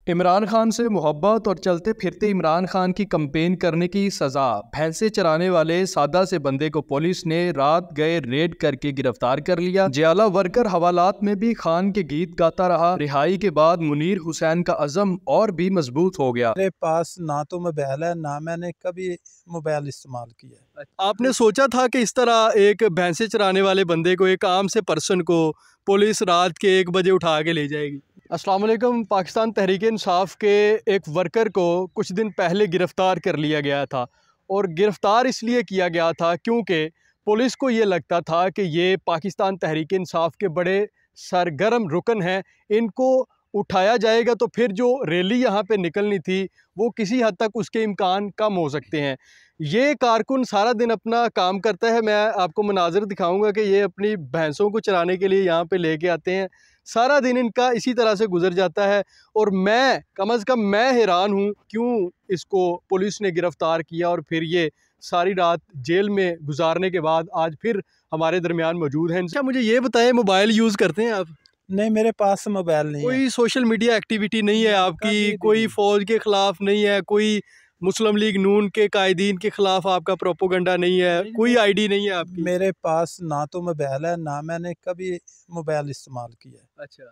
इमरान खान से मोहब्बत और चलते फिरते इमरान खान की कंपेन करने की सज़ा। भैंसे चराने वाले सादा से बंदे को पुलिस ने रात गए रेड करके गिरफ्तार कर लिया। जियाला वर्कर हवालात में भी खान के गीत गाता रहा। रिहाई के बाद मुनीर हुसैन का अज़म और भी मजबूत हो गया। मेरे पास ना तो मोबाइल है, ना मैंने कभी मोबाइल इस्तेमाल किया है। आपने सोचा था कि इस तरह एक भैंसे चराने वाले बंदे को, एक आम से पर्सन को, पुलिस रात के 1 बजे उठा के ले जाएगी? अस्सलाम वालेकुम। पाकिस्तान तहरीक इंसाफ के एक वर्कर को कुछ दिन पहले गिरफ़्तार कर लिया गया था, और गिरफ़्तार इसलिए किया गया था क्योंकि पुलिस को ये लगता था कि ये पाकिस्तान तहरीक इंसाफ के बड़े सरगर्म रुकन हैं, इनको उठाया जाएगा तो फिर जो रैली यहाँ पे निकलनी थी वो किसी हद तक उसके इम्कान कम हो सकते हैं। ये कारकुन सारा दिन अपना काम करता है। मैं आपको मनाज़र दिखाऊंगा कि ये अपनी भैंसों को चराने के लिए यहाँ पे लेके आते हैं। सारा दिन इनका इसी तरह से गुजर जाता है, और मैं कम अज़ कम मैं हैरान हूँ क्यों इसको पुलिस ने गिरफ़्तार किया और फिर ये सारी रात जेल में गुजारने के बाद आज फिर हमारे दरमियान मौजूद हैं। अच्छा, मुझे ये बताएं, मोबाइल यूज़ करते हैं आप? नहीं, मेरे पास मोबाइल नहीं है। कोई सोशल मीडिया एक्टिविटी नहीं है आपकी? कोई फ़ौज के ख़िलाफ़ नहीं है? कोई मुस्लिम लीग नून के कायदीन के ख़िलाफ़ आपका प्रोपोगंडा नहीं है? कोई आईडी नहीं है आपकी? मेरे पास ना तो मोबाइल है, ना मैंने कभी मोबाइल इस्तेमाल किया है। अच्छा,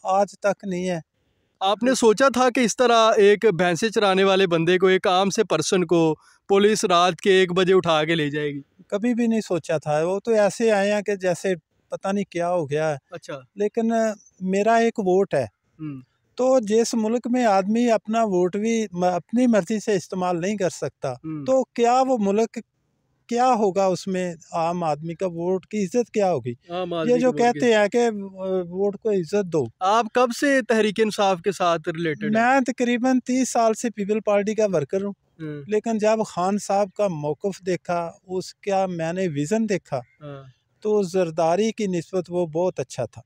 आज तक नहीं है। आपने सोचा था कि इस तरह एक भैंसे चराने वाले बंदे को, एक आम से पर्सन को, पुलिस रात के 1 बजे उठा के ले जाएगी? कभी भी नहीं सोचा था। वो तो ऐसे आए हैं कि जैसे पता नहीं क्या हो गया है। अच्छा। लेकिन मेरा एक वोट है, तो जिस मुल्क में आदमी अपना वोट भी अपनी मर्जी से इस्तेमाल नहीं कर सकता, तो क्या वो मुल्क क्या होगा? उसमें आम आदमी का वोट की इज्जत क्या होगी? ये जो कहते हैं कि वोट को इज्जत दो। आप कब से तहरीक इंसाफ के साथ रिलेटेड हैं? मैं तकरीबन 30 साल से पीपल पार्टी का वर्कर हूँ। लेकिन जब खान साहब का मौक़िफ़ देखा, उसका मैंने विज़न देखा, तो ज़रदारी की निस्बत वो बहुत अच्छा था।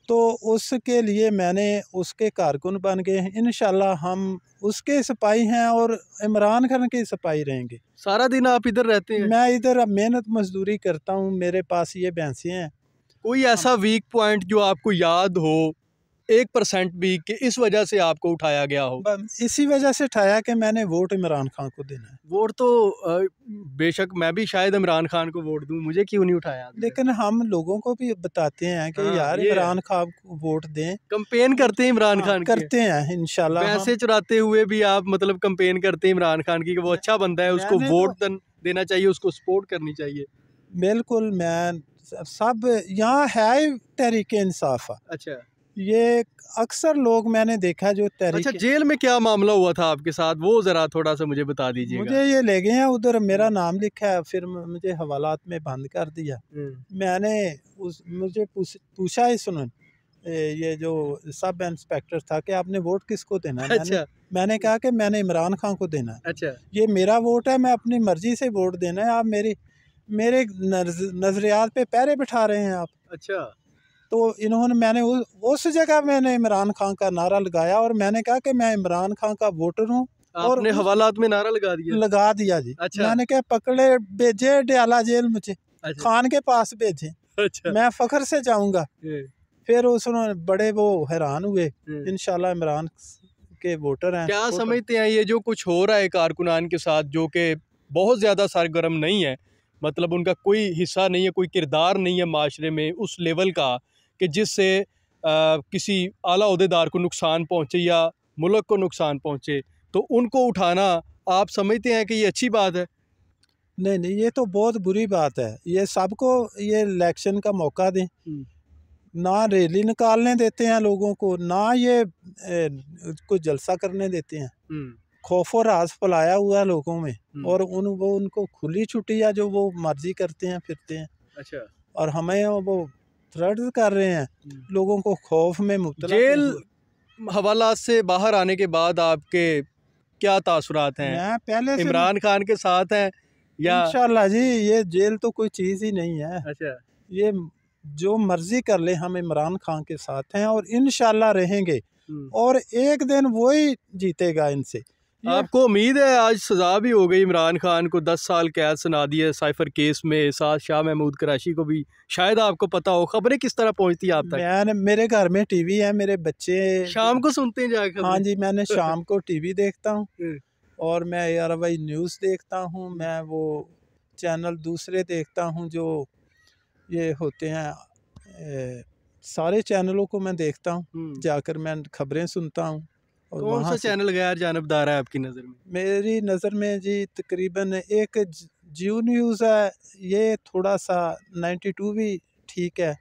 तो उसके लिए मैंने उसके कारकुन बन गए। इंशाल्लाह हम उसके सिपाही हैं और इमरान खान के सिपाही रहेंगे। सारा दिन आप इधर रहते हैं? मैं इधर मेहनत मजदूरी करता हूँ। मेरे पास ये भैंसें हैं। कोई ऐसा वीक पॉइंट जो आपको याद हो 1% भी, कि इस वजह से आपको उठाया गया हो? इसी वजह से उठाया कि मैंने वोट इमरान खान को देना है। वोट तो बेशक मैं भी शायद इमरान खान को वोट दूं, मुझे क्यों नहीं उठाया? लेकिन हम लोगों को भी बताते हैं कि यार इमरान खान को वोट दें। कंपेन करते हैं इमरान खान की? करते हैं इंशाल्लाह। पैसे चुराते हुए भी आप मतलब कंपेन करते हैं इमरान खान की कि वो अच्छा बंदा है, उसको वोट देना चाहिए, उसको सपोर्ट करनी चाहिए? बिल्कुल। मैं सब यहाँ है तहरीक इंसाफ। अच्छा, ये अक्सर लोग मैंने देखा जो तहरीक। अच्छा, जेल में क्या मामला हुआ था आपके साथ, वो जरा थोड़ा सा मुझे बता दीजिएगा। मुझे ये ले गए हैं उधर, मेरा नाम लिखा है, फिर मुझे हवालात में बंद कर दिया। मैंने मुझे पूछा ही, सुनो, ये जो सब इंस्पेक्टर था कि आपने वोट किसको देना है? अच्छा। मैंने कहा कि मैंने इमरान खान को देना है। अच्छा। ये मेरा वोट है, मैं अपनी मर्जी से वोट देना है। आप मेरे नजरियात पे पहरे बिठा रहे हैं आप। अच्छा। तो इन्होंने मैंने उस जगह मैंने इमरान खान का नारा लगाया और मैंने कहा कि मैं इमरान खान का वोटर हूँ। और हवालात में नारा लगा दिया जी। अच्छा। मैंने कहा पकड़े भेजे डयाला जेल मुझे। अच्छा। खान के पास भेजे। अच्छा। मैं फख्र से जाऊंगा। फिर उसने बड़े वो हैरान हुए। इंशाल्लाह इमरान के वोटर हैं। क्या समझते हैं ये जो कुछ हो रहा है कारकुनान के साथ, जो कि बहुत ज़्यादा सरगर्म नहीं है, मतलब उनका कोई हिस्सा नहीं है, कोई किरदार नहीं है माशरे में उस लेवल का कि जिससे किसी आला ओहदेदार को नुकसान पहुँचे या मुल्क को नुकसान पहुँचे, तो उनको उठाना आप समझते हैं कि ये अच्छी बात है? नहीं नहीं, ये तो बहुत बुरी बात है। ये सबको ये इलेक्शन का मौका दें, ना रैली निकालने देते हैं लोगों को, ना ये कुछ जलसा करने देते हैं। खौफ और राज फैलाया हुआ है लोगों में, और वो उनको खुली छुट्टी है, जो वो मर्जी करते हैं फिरते हैं। अच्छा। और हमें वो थ्रेट कर रहे हैं लोगों को खौफ में मुब्तला। जेल हवालात से बाहर आने के बाद आपके क्या तासुरात हैं? मैं पहले से इमरान खान के साथ हैं या? इंशाल्लाह जी, ये जेल तो कोई चीज़ ही नहीं है। अच्छा। ये जो मर्जी कर ले, हम इमरान खान के साथ हैं और इंशाल्लाह रहेंगे, और एक दिन वही जीतेगा इनसे। आपको उम्मीद है आज सज़ा भी हो गई, इमरान खान को 10 साल कैद सुना दी है साइफर केस में, साथ शाह महमूद कराची को भी, शायद आपको पता हो। खबरें किस तरह पहुंचती है आप तक? मेरे घर में टीवी है, मेरे बच्चे शाम को सुनते हैं जाकर? हाँ जी, मैंने शाम को टीवी देखता हूँ और मैं यार भाई न्यूज़ देखता हूँ, मैं वो चैनल दूसरे देखता हूँ जो ये होते हैं, सारे चैनलों को मैं देखता हूँ, जाकर मैं खबरें सुनता हूँ। और कौन सा चैनल गैर जानबदार है आपकी नज़र में? मेरी नज़र में जी तकरीबन एक जियो न्यूज़ है, ये थोड़ा सा 92 भी ठीक है,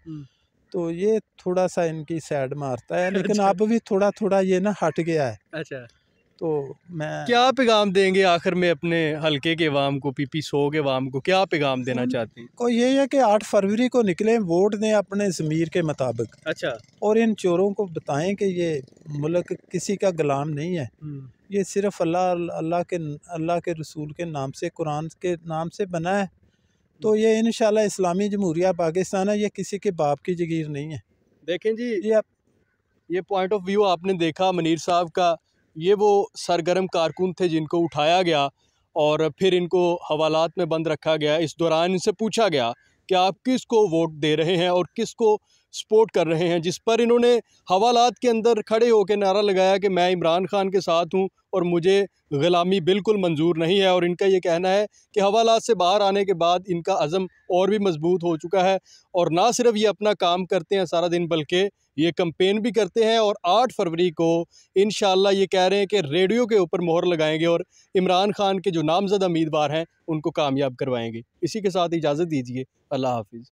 तो ये थोड़ा सा इनकी साइड मारता है, लेकिन अच्छा। अब भी थोड़ा थोड़ा ये ना हट गया है। अच्छा, तो मैं क्या पैगाम देंगे आखिर में अपने हलके के अवाम को, PP100 के अवाम को क्या पैगाम देना चाहते हैं? को ये है कि 8 फरवरी को निकलें, वोट दें अपने ज़मीर के मुताबिक। अच्छा। और इन चोरों को बताएं कि ये मुल्क किसी का गुलाम नहीं है, ये सिर्फ अल्लाह के रसूल के नाम से, कुरान के नाम से बना है। तो ये इंशाल्लाह इस्लामी जमहूरिया पाकिस्तान है, ये किसी के बाप की जगीर नहीं है। देखें जी, ये पॉइंट ऑफ व्यू आपने देखा मनीर साहब का। ये वो सरगर्म कारकुन थे जिनको उठाया गया और फिर इनको हवालात में बंद रखा गया। इस दौरान इनसे पूछा गया कि आप किसको वोट दे रहे हैं और किसको सपोर्ट कर रहे हैं, जिस पर इन्होंने हवालात के अंदर खड़े होकर नारा लगाया कि मैं इमरान खान के साथ हूं और मुझे ग़ुलामी बिल्कुल मंजूर नहीं है। और इनका ये कहना है कि हवालात से बाहर आने के बाद इनका अज़म और भी मजबूत हो चुका है और ना सिर्फ ये अपना काम करते हैं सारा दिन, बल्कि ये कैंपेन भी करते हैं। और 8 फरवरी को इंशाअल्लाह ये कह रहे हैं कि रेडियो के ऊपर मोहर लगाएंगे और इमरान खान के जो नामज़द उम्मीदवार हैं उनको कामयाब करवाएंगे। इसी के साथ इजाज़त दीजिए, अल्लाह हाफिज़।